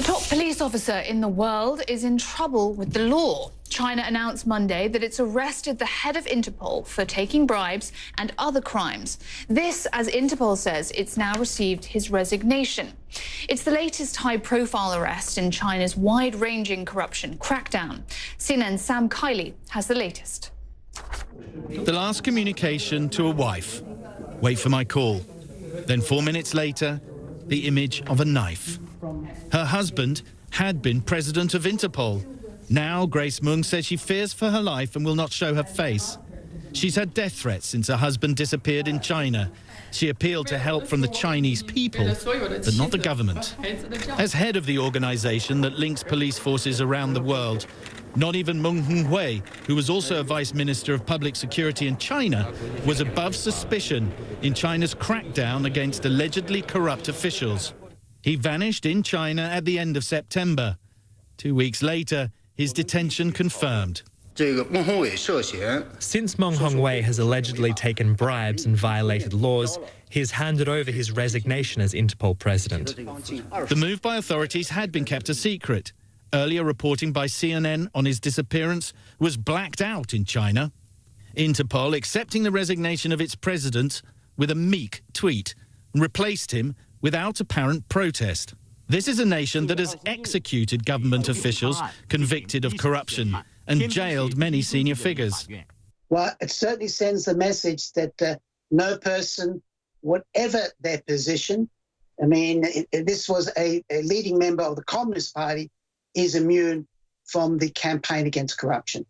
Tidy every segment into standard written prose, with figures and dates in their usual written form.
The top police officer in the world is in trouble with the law. China announced Monday that it's arrested the head of Interpol for taking bribes and other crimes. This, as Interpol says, it's now received his resignation. It's the latest high-profile arrest in China's wide-ranging corruption crackdown. CNN's Sam Kiley has the latest. The last communication to a wife. Wait for my call. Then 4 minutes later, the image of a knife. Her husband had been president of Interpol. Now Grace Mung says she fears for her life and will not show her face. She's had death threats since her husband disappeared in China. She appealed to help from the Chinese people, but not the government. As head of the organization that links police forces around the world, not even Meng Hongwei, who was also a vice minister of public security in China, was above suspicion in China's crackdown against allegedly corrupt officials. He vanished in China at the end of September. 2 weeks later, his detention confirmed. Since Meng Hongwei has allegedly taken bribes and violated laws, he has handed over his resignation as Interpol president. The move by authorities had been kept a secret. Earlier reporting by CNN on his disappearance was blacked out in China. Interpol accepting the resignation of its president with a meek tweet and replaced him without apparent protest. This is a nation that has executed government officials convicted of corruption and jailed many senior figures. Well, it certainly sends the message that no person, whatever their position, I mean, this was a leading member of the Communist Party, is immune from the campaign against corruption.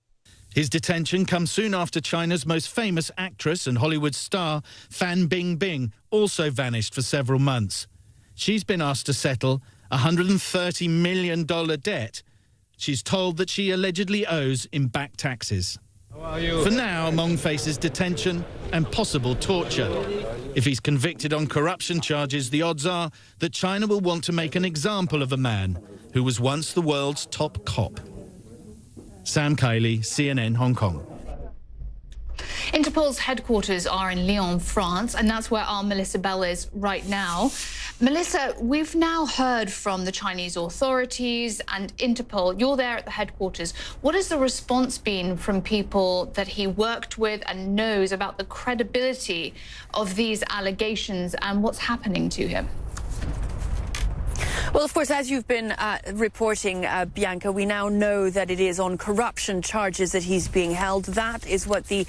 His detention comes soon after China's most famous actress and Hollywood star, Fan Bingbing, also vanished for several months. She's been asked to settle a $130 million debt she's told that she allegedly owes in back taxes. For now, Meng faces detention and possible torture. If he's convicted on corruption charges, the odds are that China will want to make an example of a man who was once the world's top cop. Sam Kiley, CNN, Hong Kong. Interpol's headquarters are in Lyon, France, and that's where our Melissa Bell is right now. Melissa, we've now heard from the Chinese authorities and Interpol. You're there at the headquarters. What has the response been from people that he worked with and knows about the credibility of these allegations and what's happening to him? Well, of course, as you've been reporting, Bianca, we now know that it is on corruption charges that he's being held. That is what the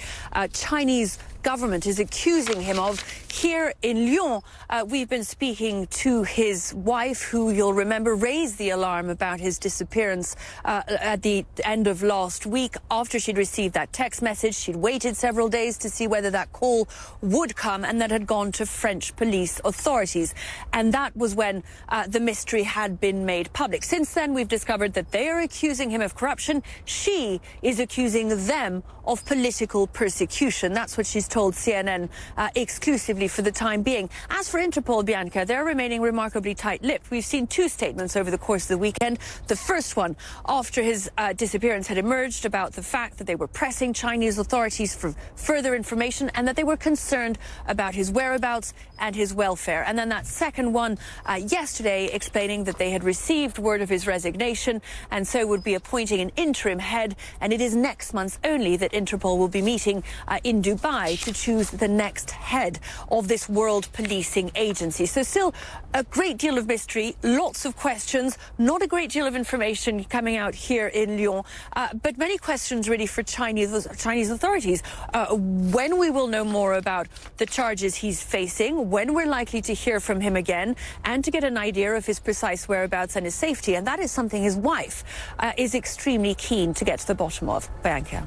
Chinese government is accusing him of. Here in Lyon, we've been speaking to his wife, who you'll remember raised the alarm about his disappearance at the end of last week. After she'd received that text message, she'd waited several days to see whether that call would come, and that had gone to French police authorities. And that was when the mystery had been made public. Since then, we've discovered that they are accusing him of corruption. She is accusing them of political persecution. That's what she's told CNN exclusively for the time being. As for Interpol, Bianca, they're remaining remarkably tight-lipped. We've seen two statements over the course of the weekend. The first one, after his disappearance had emerged, about the fact that they were pressing Chinese authorities for further information and that they were concerned about his whereabouts and his welfare. And then that second one yesterday, explaining that they had received word of his resignation and so would be appointing an interim head. And it is next month only that Interpol will be meeting in Dubai to choose the next head of this world policing agency. So still a great deal of mystery, lots of questions, not a great deal of information coming out here in Lyon, but many questions really for Chinese authorities. When we will know more about the charges he's facing, when we're likely to hear from him again, and to get an idea of his precise whereabouts and his safety. And that is something his wife is extremely keen to get to the bottom of. Bianca.